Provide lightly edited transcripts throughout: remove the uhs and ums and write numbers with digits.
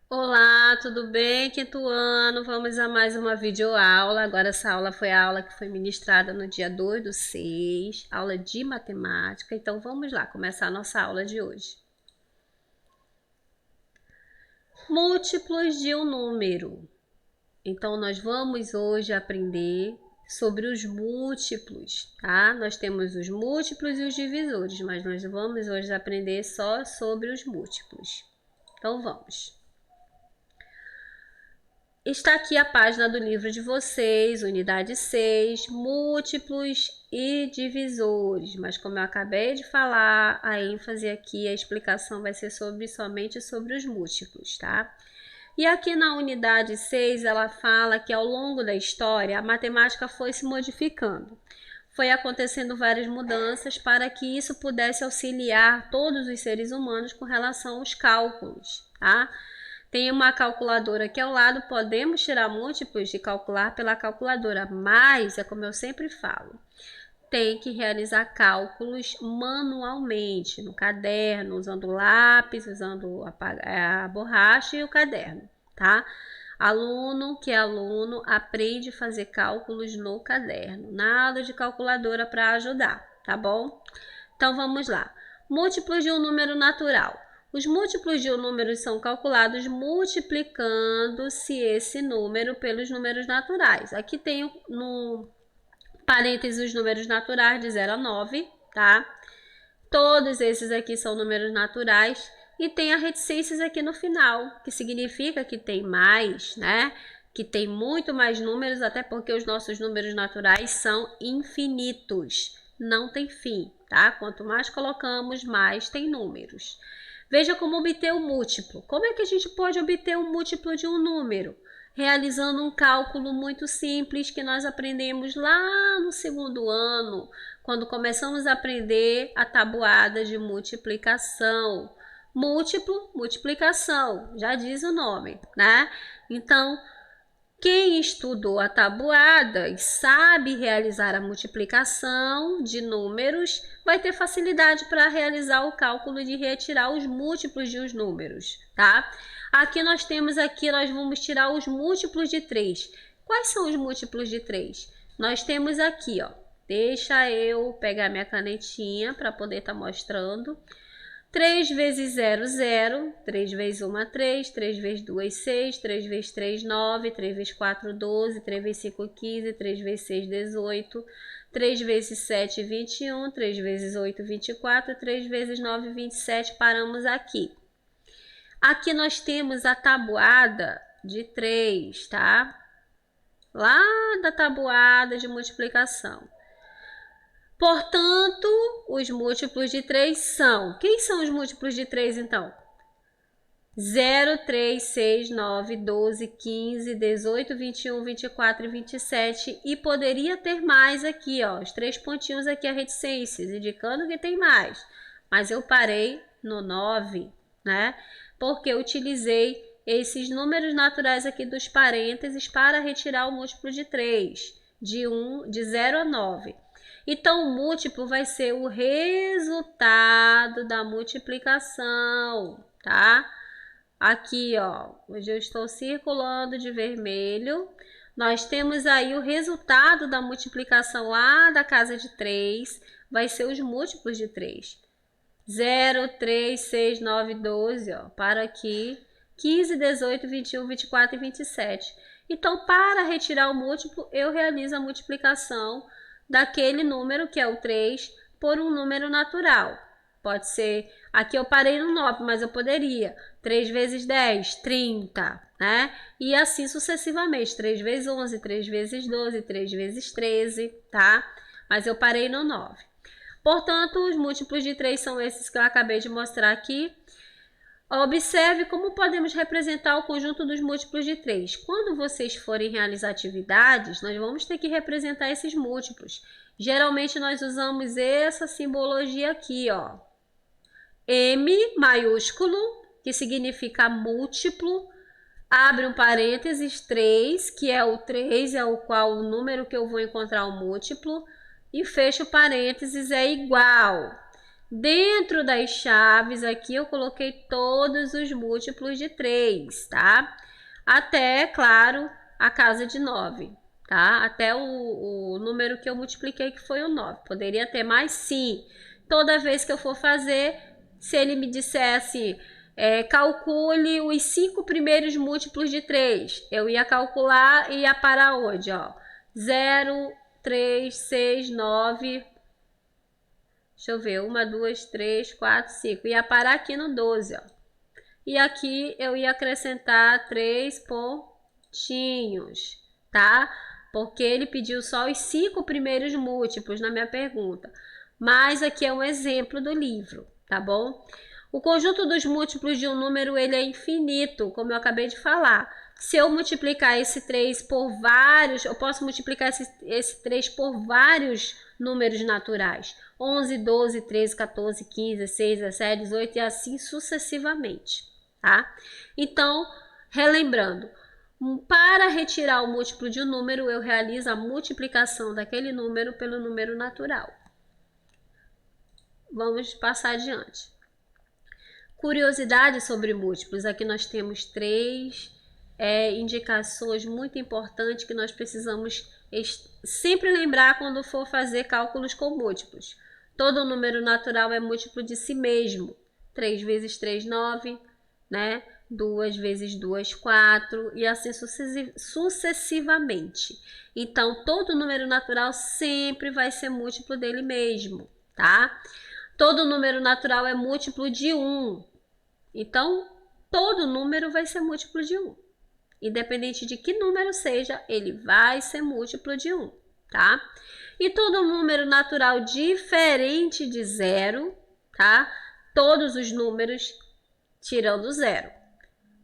Olá, tudo bem? Quinto ano, vamos a mais uma videoaula. Agora essa aula foi a aula que foi ministrada no dia 2/6, aula de matemática. Então vamos lá, começar a nossa aula de hoje. Múltiplos de um número. Então nós vamos hoje aprender sobre os múltiplos, tá? Nós temos os múltiplos e os divisores, mas nós vamos hoje aprender só sobre os múltiplos. Então vamos. Está aqui a página do livro de vocês, unidade 6, múltiplos e divisores. Mas como eu acabei de falar, a ênfase aqui, a explicação vai ser somente sobre os múltiplos, tá? E aqui na unidade 6, ela fala que ao longo da história, a matemática foi se modificando. Foi acontecendo várias mudanças para que isso pudesse auxiliar todos os seres humanos com relação aos cálculos, tá? Tem uma calculadora aqui ao lado, podemos tirar múltiplos de calcular pela calculadora, mas é como eu sempre falo, tem que realizar cálculos manualmente, no caderno, usando lápis, usando a borracha e o caderno, tá? Aluno que é aluno aprende a fazer cálculos no caderno, nada de calculadora para ajudar, tá bom? Então vamos lá. Múltiplos de um número natural. Os múltiplos de um número são calculados multiplicando-se esse número pelos números naturais. Aqui tem no parênteses os números naturais de 0 a 9, tá? Todos esses aqui são números naturais e tem a reticências aqui no final, que significa que tem mais, né? Que tem muito mais números, até porque os nossos números naturais são infinitos, não tem fim, tá? Quanto mais colocamos, mais tem números. Veja como obter o múltiplo. Como é que a gente pode obter o múltiplo de um número? Realizando um cálculo muito simples que nós aprendemos lá no segundo ano, quando começamos a aprender a tabuada de multiplicação. Múltiplo, multiplicação, já diz o nome, né? Então, quem estudou a tabuada e sabe realizar a multiplicação de números vai ter facilidade para realizar o cálculo de retirar os múltiplos de os números, tá? Aqui nós vamos tirar os múltiplos de 3. Quais são os múltiplos de 3? Nós temos aqui, ó. Deixa eu pegar minha canetinha para poder estar mostrando. 3 vezes 0, 0. 3 vezes 1, 3. 3 vezes 2, 6. 3 vezes 3, 9. 3 vezes 4, 12. 3 vezes 5, 15. 3 vezes 6, 18. 3 vezes 7, 21. 3 vezes 8, 24. 3 vezes 9, 27. Paramos aqui. Aqui nós temos a tabuada de 3, tá? Lá da tabuada de multiplicação. Portanto, os múltiplos de 3 são... Quem são os múltiplos de 3, então? 0, 3, 6, 9, 12, 15, 18, 21, 24 e 27. E poderia ter mais aqui, ó. Os 3 pontinhos aqui, a reticências, indicando que tem mais. Mas eu parei no 9, né? Porque eu utilizei esses números naturais aqui dos parênteses para retirar o múltiplo de 3, de 0 a 9. Então, o múltiplo vai ser o resultado da multiplicação, tá? Aqui, ó, hoje eu estou circulando de vermelho. Nós temos aí o resultado da multiplicação lá da casa de 3, vai ser os múltiplos de 3. 0, 3, 6, 9, 12, ó, para aqui. 15, 18, 21, 24 e 27. Então, para retirar o múltiplo, eu realizo a multiplicação daquele número, que é o 3, por um número natural. Pode ser, aqui eu parei no 9, mas eu poderia. 3 vezes 10, 30, né? E assim sucessivamente. 3 vezes 11, 3 vezes 12, 3 vezes 13, tá? Mas eu parei no 9. Portanto, os múltiplos de 3 são esses que eu acabei de mostrar aqui. Observe como podemos representar o conjunto dos múltiplos de 3. Quando vocês forem realizar atividades, nós vamos ter que representar esses múltiplos. Geralmente nós usamos essa simbologia aqui, ó. M maiúsculo, que significa múltiplo, abre um parênteses, 3, que é o 3, é o qual o número que eu vou encontrar o múltiplo, e fecha o parênteses, é igual. Dentro das chaves aqui eu coloquei todos os múltiplos de 3, tá? Até, claro, a casa de 9, tá? Até o número que eu multipliquei, que foi o 9. Poderia ter mais? Sim. Toda vez que eu for fazer, se ele me dissesse, calcule os 5 primeiros múltiplos de 3, eu ia calcular e ia parar onde, ó? 0, 3, 6, 9... Deixa eu ver, 1, 2, 3, 4, 5. Ia parar aqui no 12, ó. E aqui eu ia acrescentar 3 pontinhos, tá? Porque ele pediu só os 5 primeiros múltiplos na minha pergunta. Mas aqui é um exemplo do livro, tá bom? O conjunto dos múltiplos de um número, ele é infinito, como eu acabei de falar. Se eu multiplicar esse 3 por vários, eu posso multiplicar esse 3 por vários números naturais. 11, 12, 13, 14, 15, 16, 17, 18 e assim sucessivamente, tá? Então, relembrando, para retirar o múltiplo de um número, eu realizo a multiplicação daquele número pelo número natural. Vamos passar adiante. Curiosidades sobre múltiplos. Aqui nós temos 3 indicações muito importantes que nós precisamos sempre lembrar quando for fazer cálculos com múltiplos. Todo número natural é múltiplo de si mesmo. 3 vezes 3, 9, né? 2 vezes 2, 4 e assim sucessivamente. Então, todo número natural sempre vai ser múltiplo dele mesmo, tá? Todo número natural é múltiplo de 1. Então, todo número vai ser múltiplo de 1. Independente de que número seja, ele vai ser múltiplo de 1, tá? E todo número natural diferente de 0, tá? Todos os números tirando 0.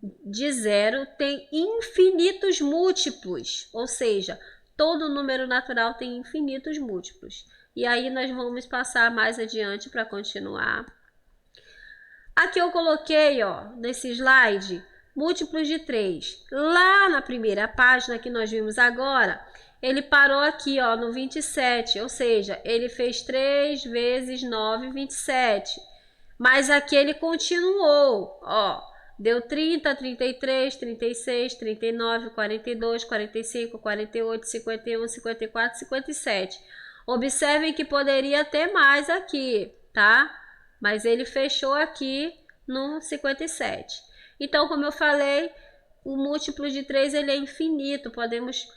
De 0 tem infinitos múltiplos, ou seja, todo número natural tem infinitos múltiplos. E aí nós vamos passar mais adiante para continuar. Aqui eu coloquei, ó, nesse slide, múltiplos de 3. Lá na primeira página que nós vimos agora, ele parou aqui, ó, no 27, ou seja, ele fez 3 vezes 9, 27. Mas aqui ele continuou, ó, deu 30, 33, 36, 39, 42, 45, 48, 51, 54, 57. Observem que poderia ter mais aqui, tá? Mas ele fechou aqui no 57. Então, como eu falei, o múltiplo de 3 ele é infinito. Podemos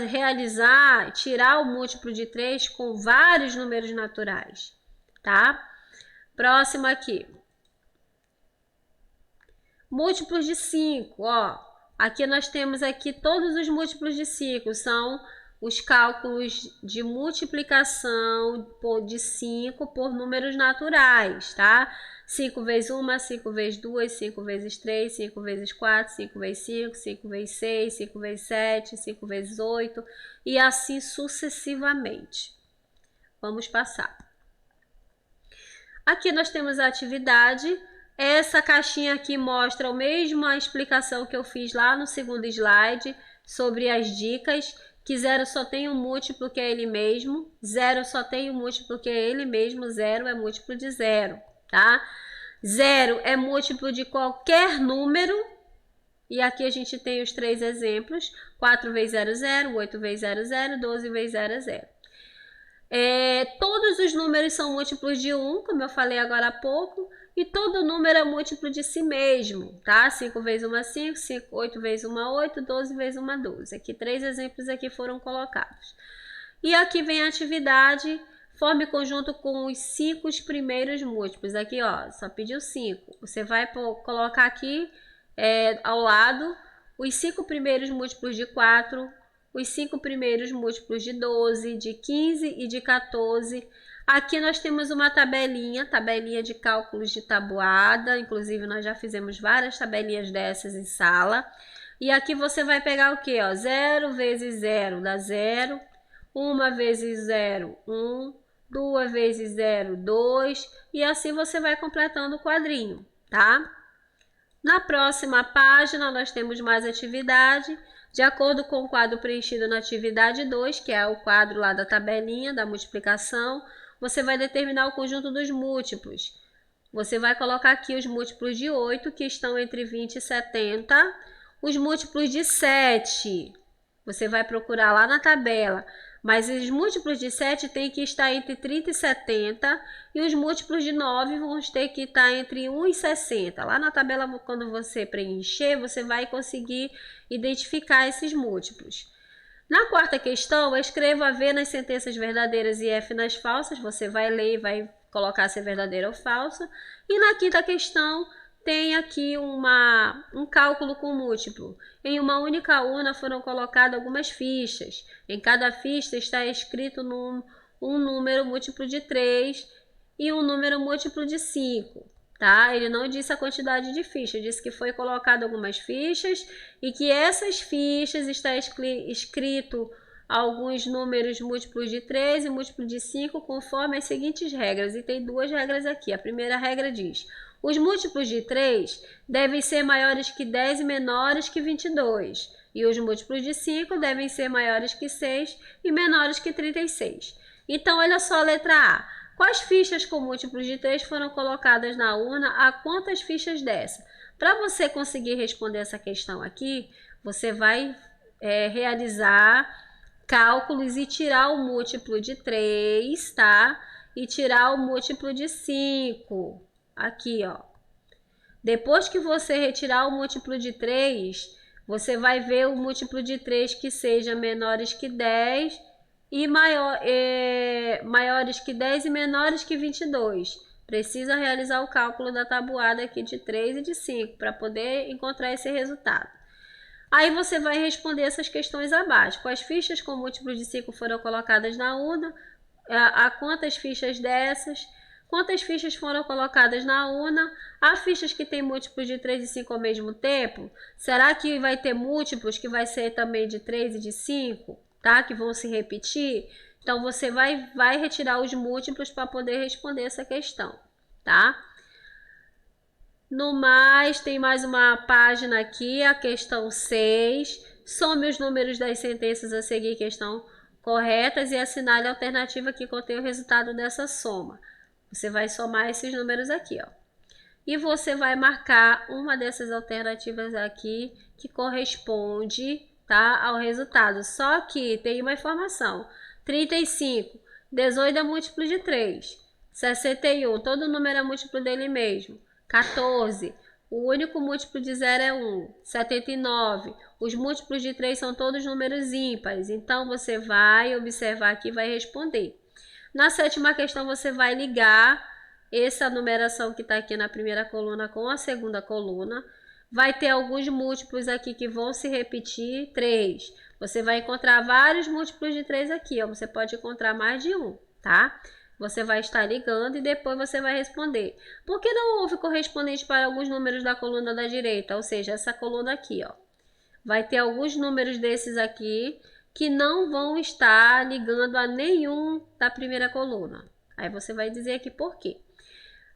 realizar, tirar o múltiplo de 3 com vários números naturais, tá? Próximo aqui. Múltiplos de 5, ó. Aqui nós temos aqui todos os múltiplos de 5, são os cálculos de multiplicação de 5 por números naturais, tá? 5 vezes 1, 5 vezes 2, 5 vezes 3, 5 vezes 4, 5 vezes 5, 5 vezes 6, 5 vezes 7, 5 vezes 8 e assim sucessivamente. Vamos passar. Aqui nós temos a atividade. Essa caixinha aqui mostra a mesma explicação que eu fiz lá no segundo slide sobre as dicas. Que 0 só tem um múltiplo que é ele mesmo, 0 só tem um múltiplo que é ele mesmo, 0 é múltiplo de 0, tá? 0 é múltiplo de qualquer número, e aqui a gente tem os 3 exemplos, 4 vezes 0, 0, 8 vezes 0, 0, 12 vezes 0, 0. Todos os números são múltiplos de 1, como eu falei agora há pouco, e todo número é múltiplo de si mesmo, tá? 5 vezes 1, 5, 8 vezes 1, 8, 12 vezes 1, 12. Aqui, 3 exemplos aqui foram colocados. E aqui vem a atividade, forme conjunto com os 5 primeiros múltiplos. Aqui, ó, só pediu 5. Você vai colocar aqui ao lado os 5 primeiros múltiplos de 4, os 5 primeiros múltiplos de 12, de 15 e de 14. Aqui nós temos uma tabelinha de cálculos de tabuada, inclusive nós já fizemos várias tabelinhas dessas em sala. E aqui você vai pegar o que? 0 vezes 0 dá 0, 1 vezes 0, 1, 2 vezes 0, 2, e assim você vai completando o quadrinho, tá? Na próxima página nós temos mais atividade. De acordo com o quadro preenchido na atividade 2, que é o quadro lá da tabelinha da multiplicação, você vai determinar o conjunto dos múltiplos. Você vai colocar aqui os múltiplos de 8, que estão entre 20 e 70. Os múltiplos de 7, você vai procurar lá na tabela. Mas os múltiplos de 7 têm que estar entre 30 e 70. E os múltiplos de 9 vão ter que estar entre 1 e 60. Lá na tabela, quando você preencher, você vai conseguir identificar esses múltiplos. Na quarta questão, escreva V nas sentenças verdadeiras e F nas falsas. Você vai ler e vai colocar se é verdadeiro ou falso. E na quinta questão, tem aqui um cálculo com múltiplo. Em uma única urna foram colocadas algumas fichas. Em cada ficha está escrito um número múltiplo de 3 e um número múltiplo de 5. Tá? Ele não disse a quantidade de fichas, disse que foi colocado algumas fichas e que essas fichas está escrito alguns números múltiplos de 3 e múltiplos de 5 conforme as seguintes regras. E tem duas regras aqui. A primeira regra diz: os múltiplos de 3 devem ser maiores que 10 e menores que 22. E os múltiplos de 5 devem ser maiores que 6 e menores que 36. Então, olha só a letra A. Quais fichas com múltiplos de 3 foram colocadas na urna? A quantas fichas dessa? Para você conseguir responder essa questão aqui, você vai realizar cálculos e tirar o múltiplo de 3, tá? E tirar o múltiplo de 5. Aqui, ó. Depois que você retirar o múltiplo de 3, você vai ver o múltiplo de 3 que seja menores que 10 e maiores que 10 e menores que 22. Precisa realizar o cálculo da tabuada aqui de 3 e de 5 para poder encontrar esse resultado. Aí você vai responder essas questões abaixo. Quais fichas com múltiplos de 5 foram colocadas na urna? A quantas fichas dessas? Quantas fichas foram colocadas na urna? Há fichas que têm múltiplos de 3 e 5 ao mesmo tempo? Será que vai ter múltiplos que vai ser também de 3 e de 5? Tá? Que vão se repetir? Então, você vai retirar os múltiplos para poder responder essa questão, tá? No mais, tem mais uma página aqui, a questão 6. Some os números das sentenças a seguir que estão corretas e assinale a alternativa que contém o resultado dessa soma. Você vai somar esses números aqui, ó. E você vai marcar uma dessas alternativas aqui que corresponde, tá, ao resultado. Só que tem uma informação. 35, 18 é múltiplo de 3. 61, todo número é múltiplo dele mesmo. 14, o único múltiplo de 0 é 1. 79, os múltiplos de 3 são todos números ímpares. Então, você vai observar aqui e vai responder. Na sétima questão, você vai ligar essa numeração que está aqui na primeira coluna com a segunda coluna. Vai ter alguns múltiplos aqui que vão se repetir, 3. Você vai encontrar vários múltiplos de 3 aqui, ó. Você pode encontrar mais de um, tá? Você vai estar ligando e depois você vai responder. Por que não houve correspondente para alguns números da coluna da direita? Ou seja, essa coluna aqui, ó. Vai ter alguns números desses aqui que não vão estar ligando a nenhum da primeira coluna. Aí você vai dizer aqui por quê.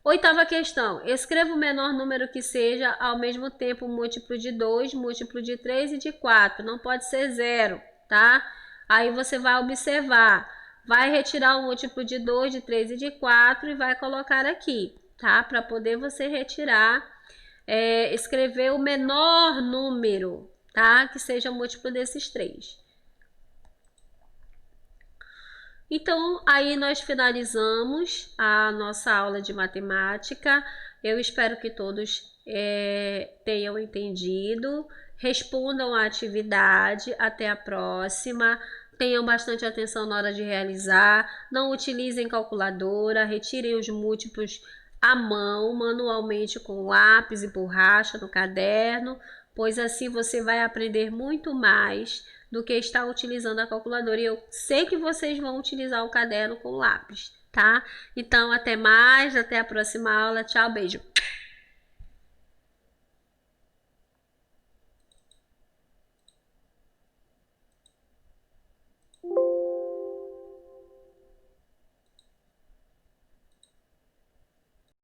Oitava questão. Escreva o menor número que seja, ao mesmo tempo, múltiplo de 2, múltiplo de 3 e de 4. Não pode ser 0, tá? Aí você vai observar. Vai retirar o múltiplo de 2, de 3 e de 4 e vai colocar aqui, tá? Para poder você retirar, escrever o menor número, tá? Que seja múltiplo desses 3. Então, aí nós finalizamos a nossa aula de matemática. Eu espero que todos tenham entendido. Respondam à atividade. Até a próxima. Tenham bastante atenção na hora de realizar. Não utilizem calculadora. Retirem os múltiplos à mão, manualmente, com lápis e borracha no caderno, pois assim você vai aprender muito mais do que estar utilizando a calculadora. E eu sei que vocês vão utilizar o caderno com lápis, tá? Então, até mais, até a próxima aula. Tchau, beijo!